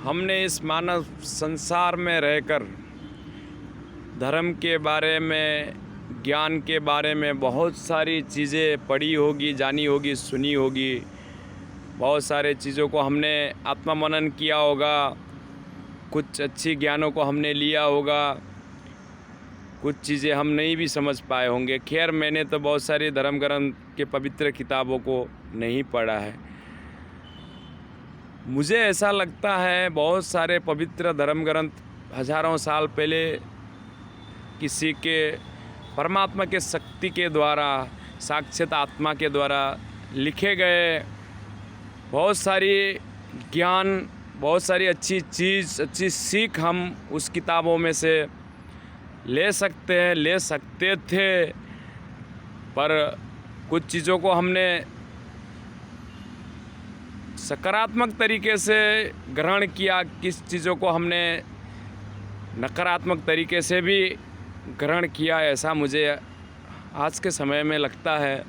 हमने इस मानव संसार में रहकर धर्म के बारे में, ज्ञान के बारे में बहुत सारी चीज़ें पढ़ी होगी, जानी होगी, सुनी होगी। बहुत सारे चीज़ों को हमने आत्मा मनन किया होगा, कुछ अच्छी ज्ञानों को हमने लिया होगा, कुछ चीज़ें हम नहीं भी समझ पाए होंगे। खैर, मैंने तो बहुत सारी धर्म ग्रंथ के पवित्र किताबों को नहीं पढ़ा है। मुझे ऐसा लगता है बहुत सारे पवित्र धर्म ग्रंथ हज़ारों साल पहले किसी के परमात्मा के शक्ति के द्वारा, साक्षात आत्मा के द्वारा लिखे गए। बहुत सारी ज्ञान, बहुत सारी अच्छी चीज़, अच्छी सीख हम उस किताबों में से ले सकते थे। पर कुछ चीज़ों को हमने सकारात्मक तरीके से ग्रहण किया, किस चीज़ों को हमने नकारात्मक तरीके से भी ग्रहण किया, ऐसा मुझे आज के समय में लगता है।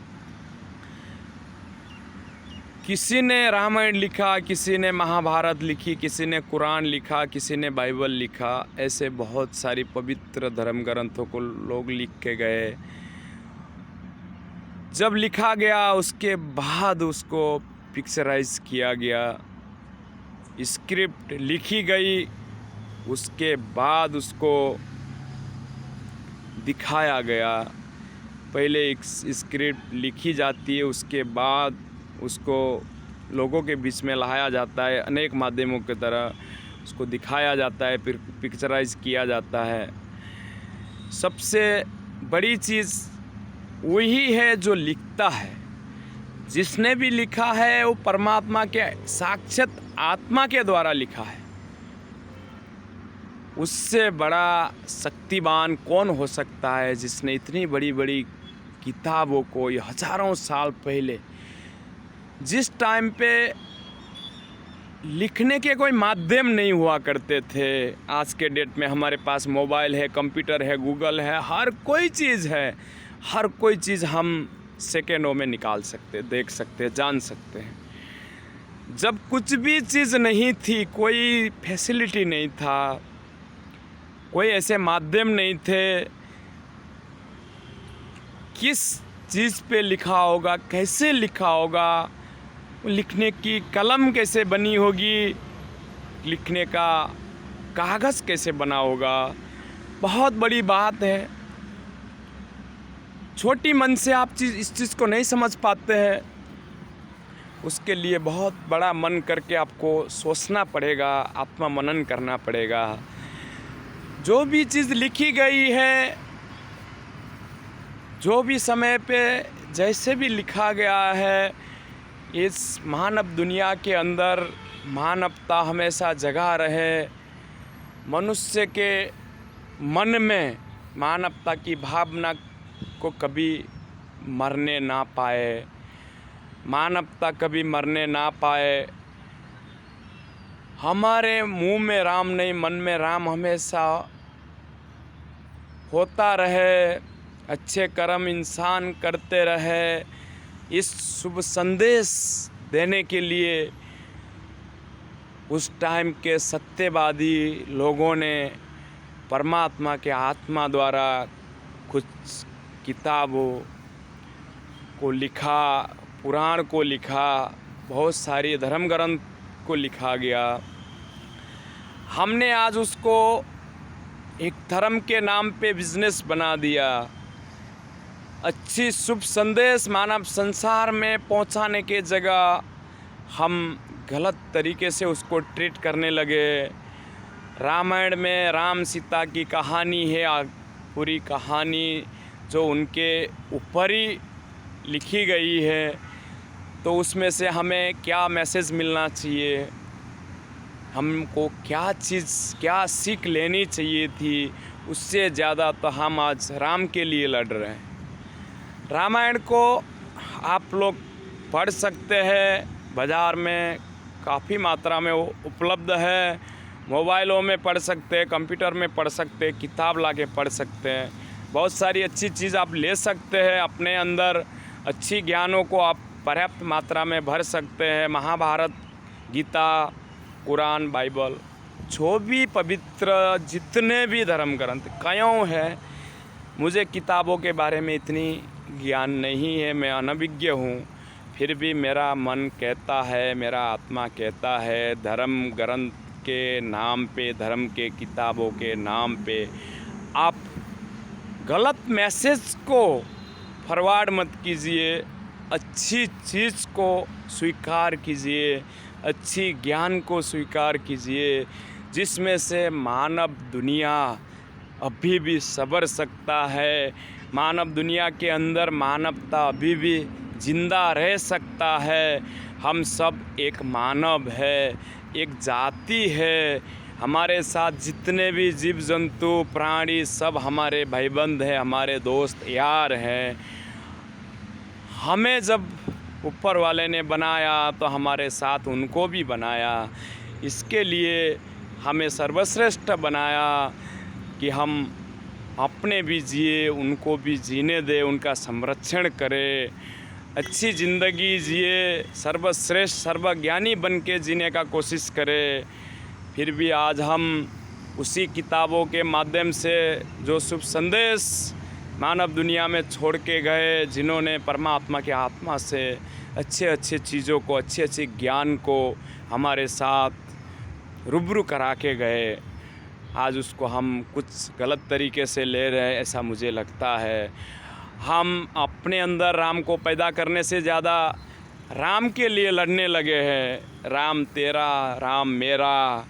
किसी ने रामायण लिखा, किसी ने महाभारत लिखी, किसी ने कुरान लिखा, किसी ने बाइबल लिखा। ऐसे बहुत सारी पवित्र धर्म ग्रंथों को लोग लिख के गए। जब लिखा गया उसके बाद उसको पिक्चराइज किया गया, स्क्रिप्ट लिखी गई, उसके बाद उसको दिखाया गया। पहले एक स्क्रिप्ट लिखी जाती है, उसके बाद उसको लोगों के बीच में लाया जाता है, अनेक माध्यमों की तरह उसको दिखाया जाता है, फिर पिक्चराइज किया जाता है। सबसे बड़ी चीज़ वही है जो लिखता है। जिसने भी लिखा है वो परमात्मा के साक्षात आत्मा के द्वारा लिखा है। उससे बड़ा शक्तिवान कौन हो सकता है जिसने इतनी बड़ी बड़ी किताबों को, ये हज़ारों साल पहले, जिस टाइम पे लिखने के कोई माध्यम नहीं हुआ करते थे। आज के डेट में हमारे पास मोबाइल है, कंप्यूटर है, गूगल है, हर कोई चीज़ है। हर कोई चीज़ हम सेकेंडों में निकाल सकते, देख सकते, जान सकते हैं। जब कुछ भी चीज़ नहीं थी, कोई फैसिलिटी नहीं था, कोई ऐसे माध्यम नहीं थे, किस चीज़ पे लिखा होगा, कैसे लिखा होगा, लिखने की कलम कैसे बनी होगी, लिखने का कागज़ कैसे बना होगा, बहुत बड़ी बात है। छोटी मन से आप इस चीज़ को नहीं समझ पाते हैं। उसके लिए बहुत बड़ा मन करके आपको सोचना पड़ेगा, आत्मा मनन करना पड़ेगा। जो भी चीज़ लिखी गई है, जो भी समय पे जैसे भी लिखा गया है, इस मानव दुनिया के अंदर मानवता हमेशा जगा रहे। मनुष्य के मन में मानवता की भावना को कभी मरने ना पाए, मानवता कभी मरने ना पाए। हमारे मुंह में राम नहीं, मन में राम हमेशा होता रहे। अच्छे कर्म इंसान करते रहे। इस शुभ संदेश देने के लिए उस टाइम के सत्यवादी लोगों ने परमात्मा के आत्मा द्वारा कुछ किताबों को लिखा, पुराण को लिखा, बहुत सारी धर्म ग्रंथ को लिखा गया। हमने आज उसको एक धर्म के नाम पे बिजनेस बना दिया। अच्छी शुभ संदेश मानव संसार में पहुंचाने के जगह हम गलत तरीके से उसको ट्रीट करने लगे। रामायण में राम सीता की कहानी है, पूरी कहानी जो उनके ऊपर ही लिखी गई है, तो उसमें से हमें क्या मैसेज मिलना चाहिए, हमको क्या चीज़, क्या सीख लेनी चाहिए थी, उससे ज़्यादा तो हम आज राम के लिए लड़ रहे हैं। रामायण को आप लोग पढ़ सकते हैं, बाज़ार में काफ़ी मात्रा में वो उपलब्ध है। मोबाइलों में पढ़ सकते हैं, कंप्यूटर में पढ़ सकते हैं, किताब लाके पढ़ सकते हैं। बहुत सारी अच्छी चीज़ आप ले सकते हैं अपने अंदर। अच्छी ज्ञानों को आप पर्याप्त मात्रा में भर सकते हैं। महाभारत, गीता, कुरान, बाइबल, जो भी पवित्र जितने भी धर्म ग्रंथ क्यों है, मुझे किताबों के बारे में इतनी ज्ञान नहीं है, मैं अनभिज्ञ हूँ। फिर भी मेरा मन कहता है, मेरा आत्मा कहता है, धर्म ग्रंथ के नाम पे, धर्म के किताबों के नाम पे आप गलत मैसेज को फॉरवर्ड मत कीजिए, अच्छी चीज़ को स्वीकार कीजिए, अच्छी ज्ञान को स्वीकार कीजिए, जिसमें से मानव दुनिया अभी भी संवर सकता है, मानव दुनिया के अंदर मानवता अभी भी जिंदा रह सकता है। हम सब एक मानव है, एक जाति है, हमारे साथ जितने भी जीव जंतु प्राणी सब हमारे भाईबंद हैं, हमारे दोस्त यार हैं। हमें जब ऊपर वाले ने बनाया तो हमारे साथ उनको भी बनाया, इसके लिए हमें सर्वश्रेष्ठ बनाया कि हम अपने भी जिए, उनको भी जीने दें, उनका संरक्षण करें, अच्छी ज़िंदगी जिए, सर्वश्रेष्ठ सर्वज्ञानी बन के जीने का कोशिश करें। फिर भी आज हम उसी किताबों के माध्यम से जो शुभ संदेश मानव दुनिया में छोड़ के गए, जिन्होंने परमात्मा के आत्मा से अच्छे अच्छे चीज़ों को, अच्छे अच्छे ज्ञान को हमारे साथ रूबरू करा के गए, आज उसको हम कुछ गलत तरीके से ले रहे हैं, ऐसा मुझे लगता है। हम अपने अंदर राम को पैदा करने से ज़्यादा राम के लिए लड़ने लगे हैं। राम तेरा, राम मेरा,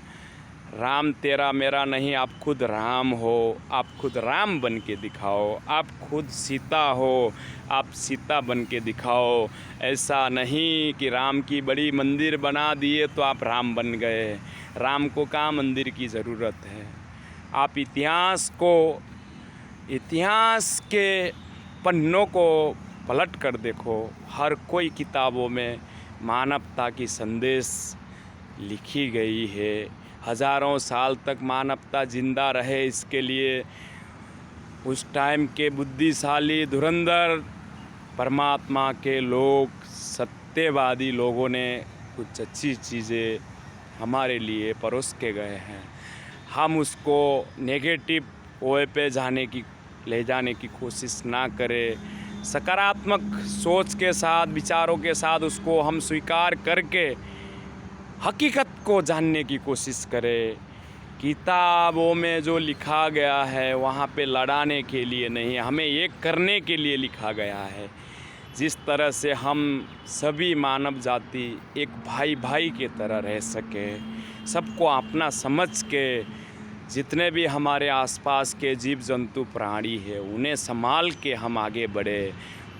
राम तेरा मेरा नहीं, आप खुद राम हो, आप खुद राम बन के दिखाओ, आप खुद सीता हो, आप सीता बन के दिखाओ। ऐसा नहीं कि राम की बड़ी मंदिर बना दिए तो आप राम बन गए। राम को कहाँ मंदिर की ज़रूरत है। आप इतिहास के पन्नों को पलट कर देखो, हर कोई किताबों में मानवता की संदेश लिखी गई है। हज़ारों साल तक मानवता जिंदा रहे, इसके लिए उस टाइम के बुद्धिशाली धुरंधर परमात्मा के लोग, सत्यवादी लोगों ने कुछ अच्छी चीज़ें हमारे लिए परोस के गए हैं। हम उसको नेगेटिव वे पे ले जाने की कोशिश ना करें। सकारात्मक सोच के साथ, विचारों के साथ उसको हम स्वीकार करके हकीकत को जानने की कोशिश करें। किताबों में जो लिखा गया है वहाँ पे लड़ाने के लिए नहीं, हमें एक करने के लिए लिखा गया है। जिस तरह से हम सभी मानव जाति एक भाई भाई की तरह रह सके, सबको अपना समझ के, जितने भी हमारे आसपास के जीव जंतु प्राणी है उन्हें संभाल के हम आगे बढ़े।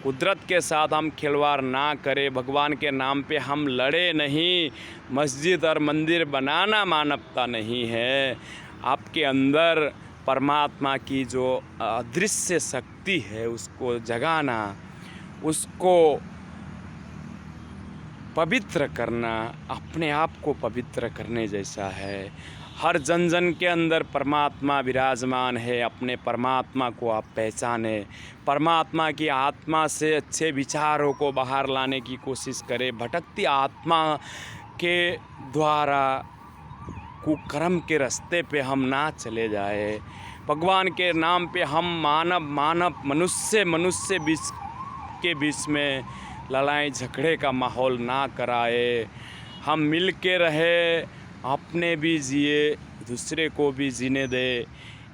कुदरत के साथ हम खिलवाड़ ना करें, भगवान के नाम पे हम लड़े नहीं। मस्जिद और मंदिर बनाना मानवता नहीं है। आपके अंदर परमात्मा की जो अदृश्य शक्ति है उसको जगाना, उसको पवित्र करना अपने आप को पवित्र करने जैसा है। हर जन जन के अंदर परमात्मा विराजमान है। अपने परमात्मा को आप पहचाने, परमात्मा की आत्मा से अच्छे विचारों को बाहर लाने की कोशिश करें। भटकती आत्मा के द्वारा कुकर्म के रास्ते पे हम ना चले जाए। भगवान के नाम पे हम मनुष्य के बीच में लड़ाई झगड़े का माहौल ना कराए। हम मिल के रहे, अपने भी जिए, दूसरे को भी जीने दे।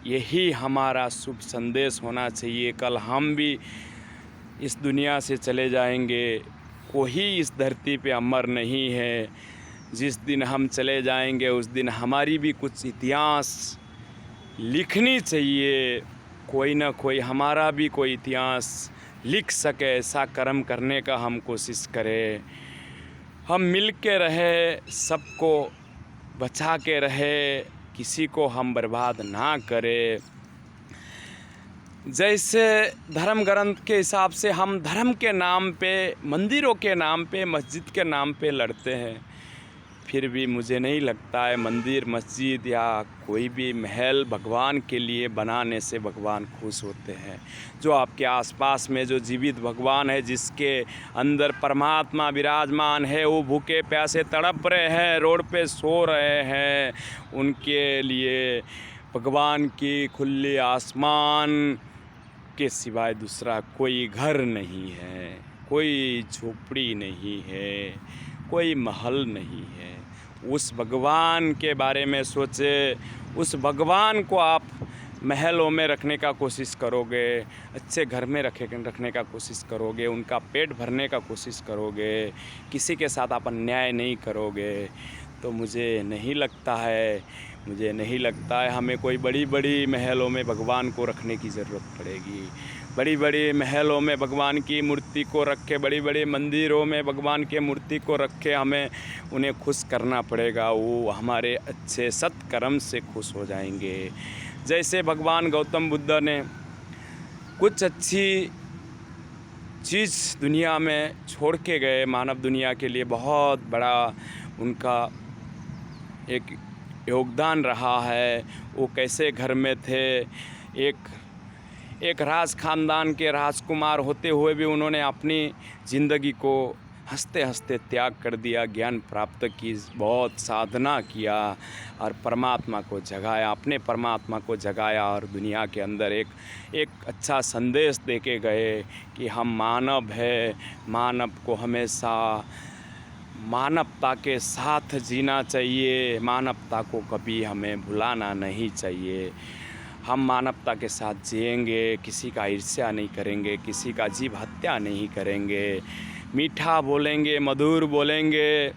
यही हमारा शुभ संदेश होना चाहिए। कल हम भी इस दुनिया से चले जाएंगे, कोई इस धरती पे अमर नहीं है। जिस दिन हम चले जाएंगे उस दिन हमारी भी कुछ इतिहास लिखनी चाहिए। कोई ना कोई हमारा भी कोई इतिहास लिख सके, ऐसा कर्म करने का हम कोशिश करें। हम मिल के रहे, सबको बचा के रहे, किसी को हम बर्बाद ना करें। जैसे धर्म ग्रंथ के हिसाब से हम धर्म के नाम पे, मंदिरों के नाम पे, मस्जिद के नाम पे लड़ते हैं, फिर भी मुझे नहीं लगता है मंदिर मस्जिद या कोई भी महल भगवान के लिए बनाने से भगवान खुश होते हैं। जो आपके आसपास में जो जीवित भगवान है, जिसके अंदर परमात्मा विराजमान है, वो भूखे प्यासे तड़प रहे हैं, रोड पे सो रहे हैं, उनके लिए भगवान की खुली आसमान के सिवाय दूसरा कोई घर नहीं है, कोई झोपड़ी नहीं है, कोई महल नहीं है। उस भगवान के बारे में सोचे। उस भगवान को आप महलों में रखने का कोशिश करोगे, अच्छे घर में रखने का कोशिश करोगे, उनका पेट भरने का कोशिश करोगे, किसी के साथ आप अन्याय नहीं करोगे, तो मुझे नहीं लगता है हमें कोई बड़ी बड़ी महलों में भगवान को रखने की ज़रूरत पड़ेगी। बड़ी बड़ी महलों में भगवान की मूर्ति को रखे, बड़ी बड़ी मंदिरों में भगवान के मूर्ति को रखे हमें उन्हें खुश करना पड़ेगा। वो हमारे अच्छे सत्कर्म से खुश हो जाएंगे। जैसे भगवान गौतम बुद्ध ने कुछ अच्छी चीज़ दुनिया में छोड़ के गए, मानव दुनिया के लिए बहुत बड़ा उनका एक योगदान रहा है। वो कैसे घर में थे, एक राज खानदान के राजकुमार होते हुए भी उन्होंने अपनी ज़िंदगी को हंसते हंसते त्याग कर दिया, ज्ञान प्राप्त की, बहुत साधना किया और परमात्मा को जगाया, अपने परमात्मा को जगाया और दुनिया के अंदर एक अच्छा संदेश दे के गए कि हम मानव है, मानव को हमेशा मानवता के साथ जीना चाहिए, मानवता को कभी हमें भुलाना नहीं चाहिए। हम मानवता के साथ जिएंगे, किसी का ईर्ष्या नहीं करेंगे, किसी का जीव हत्या नहीं करेंगे, मीठा बोलेंगे, मधुर बोलेंगे,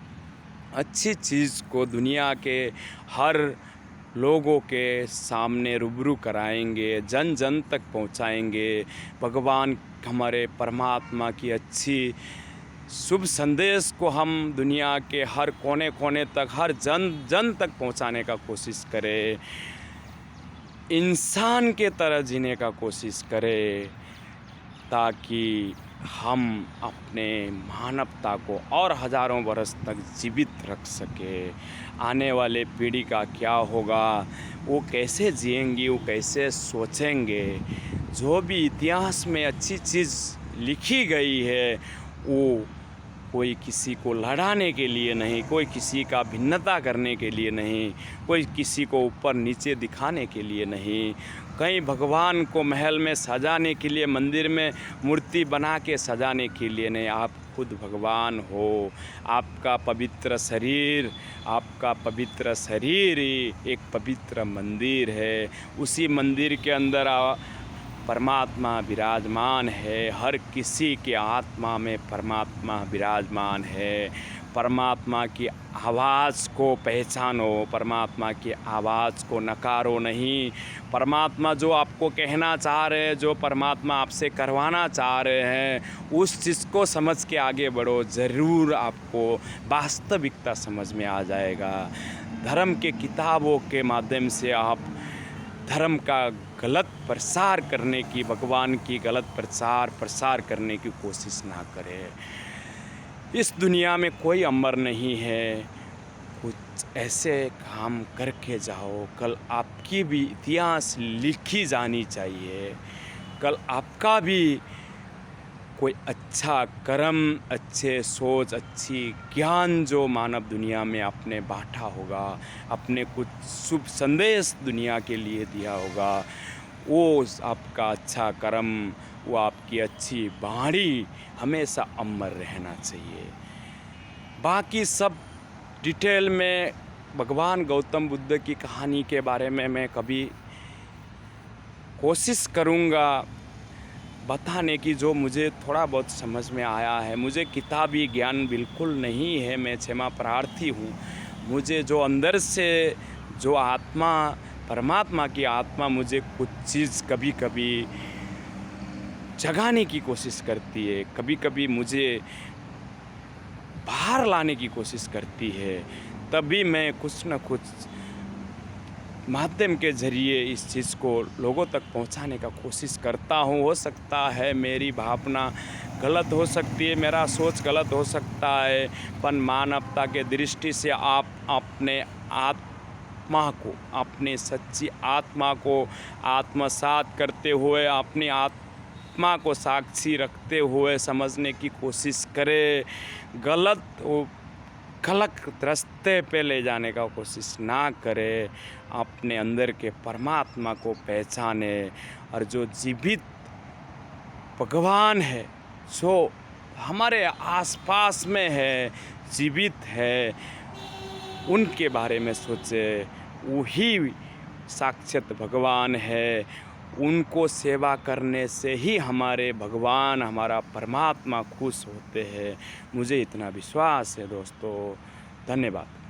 अच्छी चीज़ को दुनिया के हर लोगों के सामने रूबरू कराएंगे, जन जन तक पहुंचाएंगे। भगवान हमारे परमात्मा की अच्छी शुभ संदेश को हम दुनिया के हर कोने कोने तक, हर जन जन तक पहुंचाने का कोशिश करें, इंसान के तरह जीने का कोशिश करें, ताकि हम अपने मानवता को और हज़ारों वर्ष तक जीवित रख सके। आने वाले पीढ़ी का क्या होगा, वो कैसे जिएंगी, वो कैसे सोचेंगे। जो भी इतिहास में अच्छी चीज़ लिखी गई है, वो कोई किसी को लड़ाने के लिए नहीं, कोई किसी का भिन्नता करने के लिए नहीं, कोई किसी को ऊपर नीचे दिखाने के लिए नहीं, कहीं भगवान को महल में सजाने के लिए, मंदिर में मूर्ति बना के सजाने के लिए नहीं। आप खुद भगवान हो। आपका पवित्र शरीर ही एक पवित्र मंदिर है। उसी मंदिर के अंदर परमात्मा विराजमान है। हर किसी के आत्मा में परमात्मा विराजमान है। परमात्मा की आवाज़ को पहचानो, परमात्मा की आवाज़ को नकारो नहीं। परमात्मा जो आपको कहना चाह रहे हैं, जो परमात्मा आपसे करवाना चाह रहे हैं, उस चीज़ को समझ के आगे बढ़ो। ज़रूर आपको वास्तविकता समझ में आ जाएगा। धर्म के किताबों के माध्यम से आप धर्म का गलत प्रसार करने की, भगवान की गलत प्रसार करने की कोशिश ना करें। इस दुनिया में कोई अमर नहीं है। कुछ ऐसे काम करके जाओ, कल आपकी भी इतिहास लिखी जानी चाहिए। कल आपका भी कोई अच्छा कर्म, अच्छे सोच, अच्छी ज्ञान जो मानव दुनिया में आपने बांटा होगा, अपने कुछ शुभ संदेश दुनिया के लिए दिया होगा, वो आपका अच्छा कर्म, वो आपकी अच्छी वाणी हमेशा अमर रहना चाहिए। बाकी सब डिटेल में भगवान गौतम बुद्ध की कहानी के बारे में मैं कभी कोशिश करूँगा बताने की, जो मुझे थोड़ा बहुत समझ में आया है। मुझे किताबी ज्ञान बिल्कुल नहीं है, मैं क्षमा प्रार्थी हूँ। मुझे जो अंदर से जो आत्मा, परमात्मा की आत्मा मुझे कुछ चीज़ कभी कभी जगाने की कोशिश करती है, कभी कभी मुझे बाहर लाने की कोशिश करती है, तभी मैं कुछ न कुछ माध्यम के ज़रिए इस चीज़ को लोगों तक पहुंचाने का कोशिश करता हूं। हो सकता है मेरी भावना गलत हो सकती है, मेरा सोच गलत हो सकता है, पर मानवता के दृष्टि से आप अपने आत्मा को, अपनी सच्ची आत्मा को आत्मसात करते हुए, अपनी आत्मा को साक्षी रखते हुए समझने की कोशिश करें। गलत रास्ते पे ले जाने का कोशिश ना करें। अपने अंदर के परमात्मा को पहचाने, और जो जीवित भगवान है, जो हमारे आसपास में है, जीवित है, उनके बारे में सोचे। वही साक्षात भगवान है। उनको सेवा करने से ही हमारे भगवान, हमारा परमात्मा खुश होते हैं। मुझे इतना विश्वास है दोस्तों। धन्यवाद।